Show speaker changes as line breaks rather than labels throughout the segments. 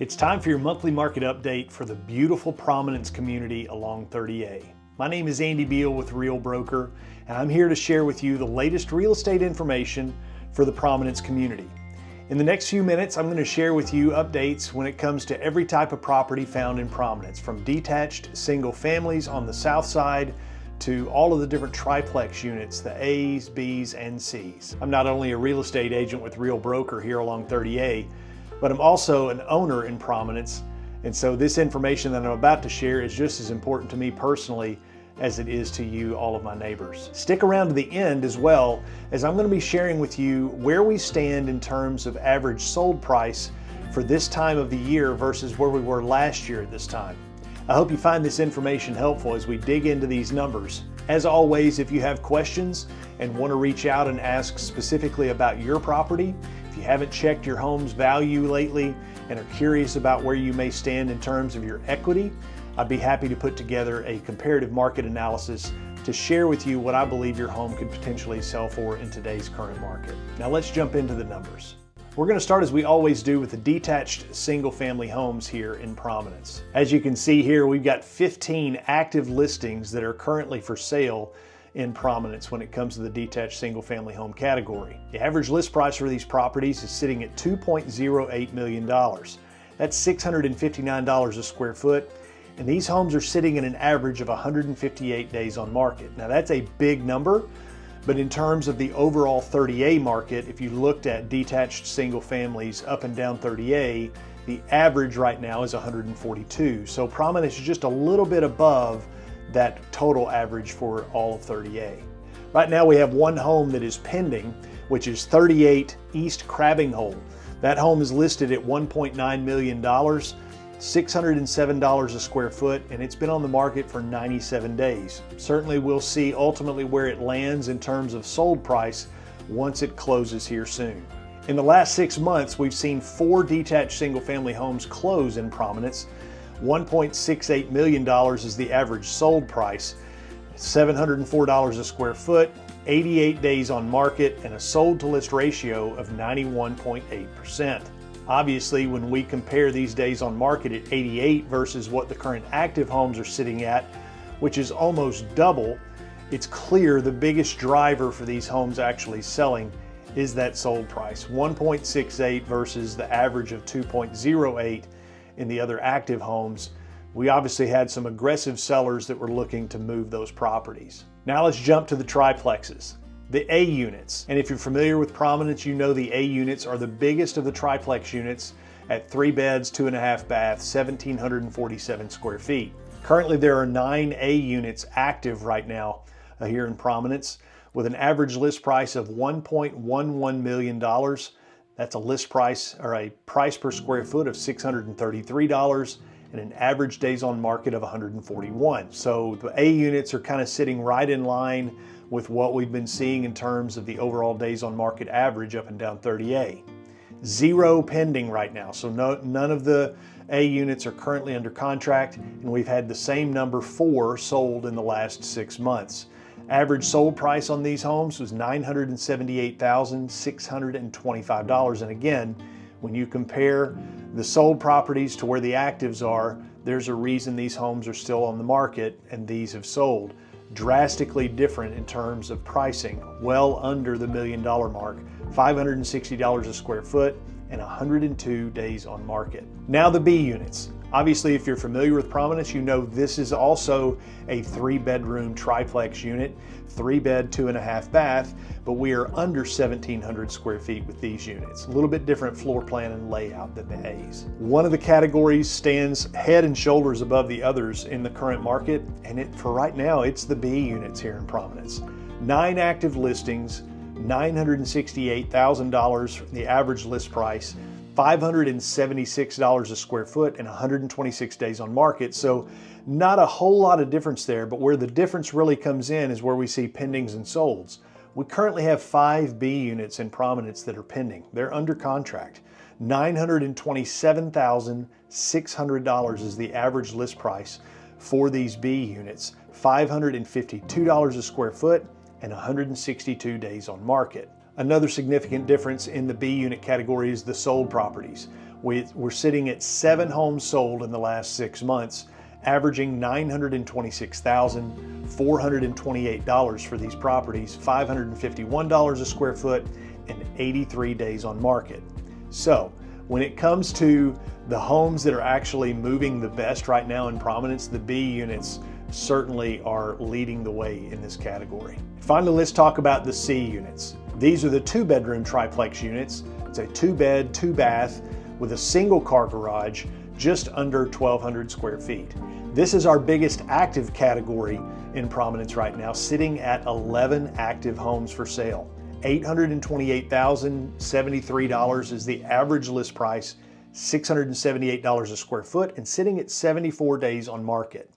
It's time for your monthly market update for the beautiful Prominence community along 30A. My name is Andy Beal with Real Broker, and I'm here to share with you the latest real estate information for the Prominence community. In the next few minutes, I'm going to share with you updates when it comes to every type of property found in Prominence, from detached single families on the south side to all of the different triplex units, the A's, B's, and C's. I'm not only a real estate agent with Real Broker here along 30A, but I'm also an owner in Prominence, and so this information that I'm about to share is just as important to me personally as it is to you, all of my neighbors. Stick around to the end as well, as I'm going to be sharing with you where we stand in terms of average sold price for this time of the year versus where we were last year at this time. I hope you find this information helpful as we dig into these numbers. As always, if you have questions and want to reach out and ask specifically about your property, if you haven't checked your home's value lately and are curious about where you may stand in terms of your equity, I'd be happy to put together a comparative market analysis to share with you what I believe your home could potentially sell for in today's current market. Now let's jump into the numbers. We're going to start, as we always do, with the detached single family homes here in Prominence. As you can see here, we've got 15 active listings that are currently for sale in Prominence when it comes to the detached single family home category. The average list price for these properties is sitting at $2.08 million. That's $659 a square foot, and these homes are sitting at an average of 158 days on market. Now that's a big number, but in terms of the overall 30A market, if you looked at detached single families up and down 30A, the average right now is 142. So Prominence is just a little bit above that total average for all of 30A. Right now we have one home that is pending, which is 38 East Crabbing Hole. That home is listed at $1.9 million, $607 a square foot, and it's been on the market for 97 days. Certainly we'll see ultimately where it lands in terms of sold price once it closes here soon. In the last 6 months, we've seen 4 detached single family homes close in Prominence. $1.68 million is the average sold price, $704 a square foot, 88 days on market, and a sold to list ratio of 91.8%. Obviously, when we compare these days on market at 88 versus what the current active homes are sitting at, which is almost double, it's clear the biggest driver for these homes actually selling is that sold price. 1.68 versus the average of 2.08 in the other active homes. We obviously had some aggressive sellers that were looking to move those properties. Now let's jump to the triplexes, the A units. And if you're familiar with Prominence, you know the A units are the biggest of the triplex units at 3 beds, 2.5 baths, 1,747 square feet. Currently there are 9 A units active right now here in Prominence with an average list price of $1.11 million. That's a list price, or a price per square foot, of $633 and an average days on market of 141. So the A units are kind of sitting right in line with what we've been seeing in terms of the overall days on market average up and down 30A. 0 pending right now, so none of the A units are currently under contract, and we've had the same number 4 sold in the last 6 months. Average sold price on these homes was $978,625. And again, when you compare the sold properties to where the actives are, there's a reason these homes are still on the market and these have sold. Drastically different in terms of pricing, well under the $1 million mark, $560 a square foot, and 102 days on market. Now the B units. Obviously, if you're familiar with Prominence, you know this is also a 3-bedroom triplex unit, 3-bed, 2.5 bath, but we are under 1,700 square feet with these units. A little bit different floor plan and layout than the A's. One of the categories stands head and shoulders above the others in the current market, and for right now, it's the B units here in Prominence. 9 active listings, $968,000 the average list price, $576 a square foot, and 126 days on market. So not a whole lot of difference there, but where the difference really comes in is where we see pendings and solds. We currently have 5 B units in Prominence that are pending. They're under contract. $927,600 is the average list price for these B units, $552 a square foot, and 162 days on market. Another significant difference in the B unit category is the sold properties. We're sitting at 7 homes sold in the last 6 months, averaging $926,428 for these properties, $551 a square foot, and 83 days on market. So when it comes to the homes that are actually moving the best right now in Prominence, the B units certainly are leading the way in this category. Finally, let's talk about the C units. These are the 2-bedroom triplex units. It's a 2-bed, 2-bath with a single car garage, just under 1,200 square feet. This is our biggest active category in Prominence right now, sitting at 11 active homes for sale. $828,073 is the average list price, $678 a square foot, and sitting at 74 days on market.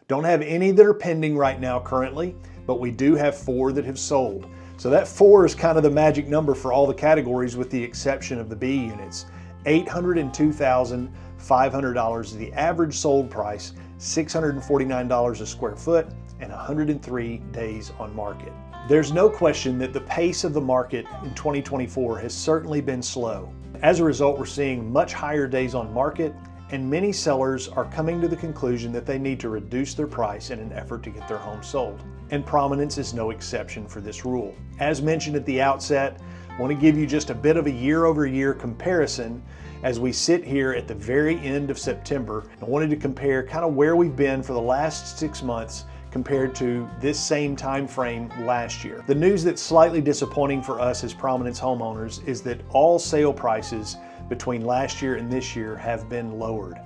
Don't have any that are pending right now currently, but we do have 4 that have sold. So that 4 is kind of the magic number for all the categories with the exception of the B units. $802,500 is the average sold price, $649 a square foot, and 103 days on market. There's no question that the pace of the market in 2024 has certainly been slow. As a result, we're seeing much higher days on market, and many sellers are coming to the conclusion that they need to reduce their price in an effort to get their home sold. And Prominence is no exception for this rule. As mentioned at the outset, I want to give you just a bit of a year-over-year comparison as we sit here at the very end of September. I wanted to compare kind of where we've been for the last 6 months compared to this same time frame last year. The news that's slightly disappointing for us as Prominence homeowners is that all sale prices between last year and this year have been lowered.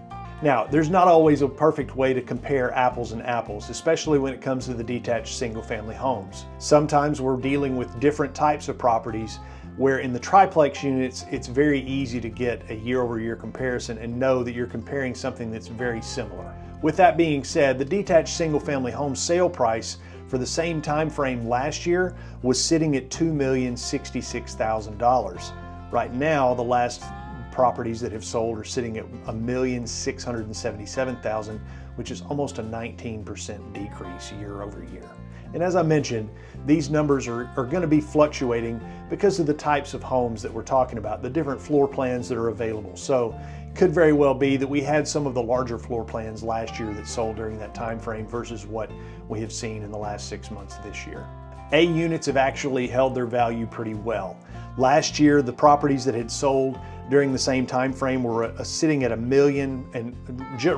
Now, there's not always a perfect way to compare apples and apples, especially when it comes to the detached single-family homes. Sometimes we're dealing with different types of properties where in the triplex units, it's very easy to get a year-over-year comparison and know that you're comparing something that's very similar. With that being said, the detached single-family home sale price for the same time frame last year was sitting at $2,066,000. Right now, the last properties that have sold are sitting at $1,677,000, which is almost a 19% decrease year over year. And as I mentioned, these numbers are going to be fluctuating because of the types of homes that we're talking about, the different floor plans that are available. So it could very well be that we had some of the larger floor plans last year that sold during that time frame versus what we have seen in the last 6 months this year. A units have actually held their value pretty well. Last year, the properties that had sold during the same time frame were sitting at $1 million and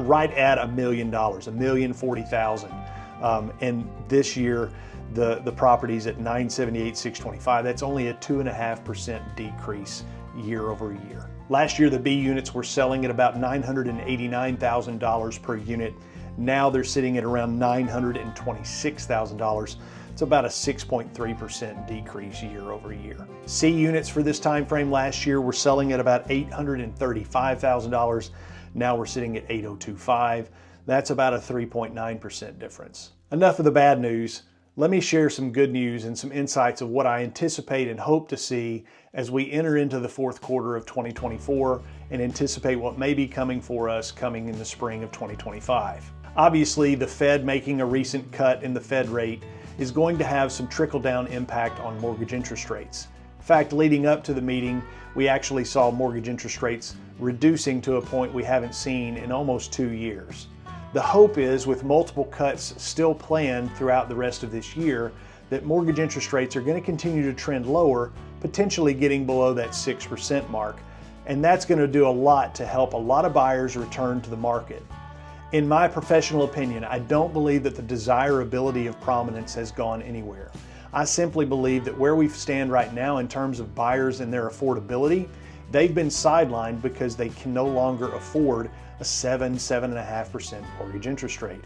right at $1 million, $1,040,000. And this year, the properties at $978,625. That's only a 2.5% decrease year over year. Last year, the B units were selling at about $989,000 per unit. Now they're sitting at around $926,000. It's about a 6.3% decrease year over year. C units for this time frame last year were selling at about $835,000. Now we're sitting at $802,500. That's about a 3.9% difference. Enough of the bad news. Let me share some good news and some insights of what I anticipate and hope to see as we enter into the fourth quarter of 2024 and anticipate what may be coming for us coming in the spring of 2025. Obviously, the Fed making a recent cut in the Fed rate is going to have some trickle-down impact on mortgage interest rates. In fact, leading up to the meeting, we actually saw mortgage interest rates reducing to a point we haven't seen in almost 2 years. The hope is, with multiple cuts still planned throughout the rest of this year, that mortgage interest rates are going to continue to trend lower, potentially getting below that 6% mark. And that's going to do a lot to help a lot of buyers return to the market. In my professional opinion, I don't believe that the desirability of Prominence has gone anywhere. I simply believe that where we stand right now in terms of buyers and their affordability, they've been sidelined because they can no longer afford a 7.5% mortgage interest rate.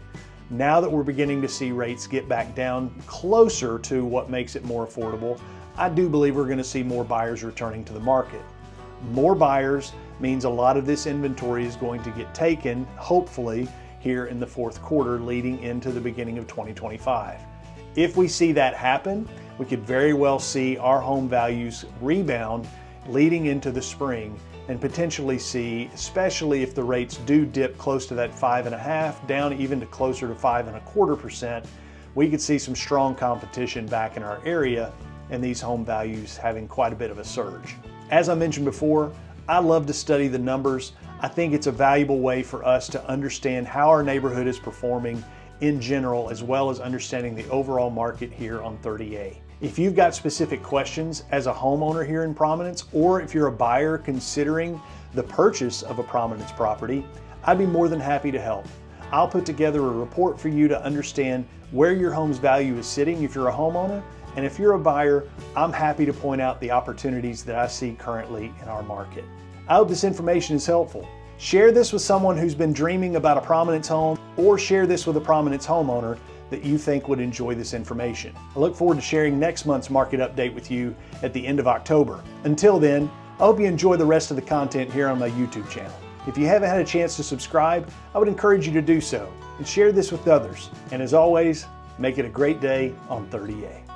Now that we're beginning to see rates get back down closer to what makes it more affordable, I do believe we're going to see more buyers returning to the market. More buyers means a lot of this inventory is going to get taken, hopefully, here in the fourth quarter leading into the beginning of 2025. If we see that happen, we could very well see our home values rebound leading into the spring and potentially see, especially if the rates do dip close to that 5.5%, down even to closer to 5.25%, we could see some strong competition back in our area and these home values having quite a bit of a surge. As I mentioned before, I love to study the numbers. I think it's a valuable way for us to understand how our neighborhood is performing in general, as well as understanding the overall market here on 30A. If you've got specific questions as a homeowner here in Prominence, or if you're a buyer considering the purchase of a Prominence property, I'd be more than happy to help. I'll put together a report for you to understand where your home's value is sitting if you're a homeowner, and if you're a buyer, I'm happy to point out the opportunities that I see currently in our market. I hope this information is helpful. Share this with someone who's been dreaming about a Prominence home, or share this with a Prominence homeowner that you think would enjoy this information. I look forward to sharing next month's market update with you at the end of October. Until then, I hope you enjoy the rest of the content here on my YouTube channel. If you haven't had a chance to subscribe, I would encourage you to do so and share this with others. And as always, make it a great day on 30A.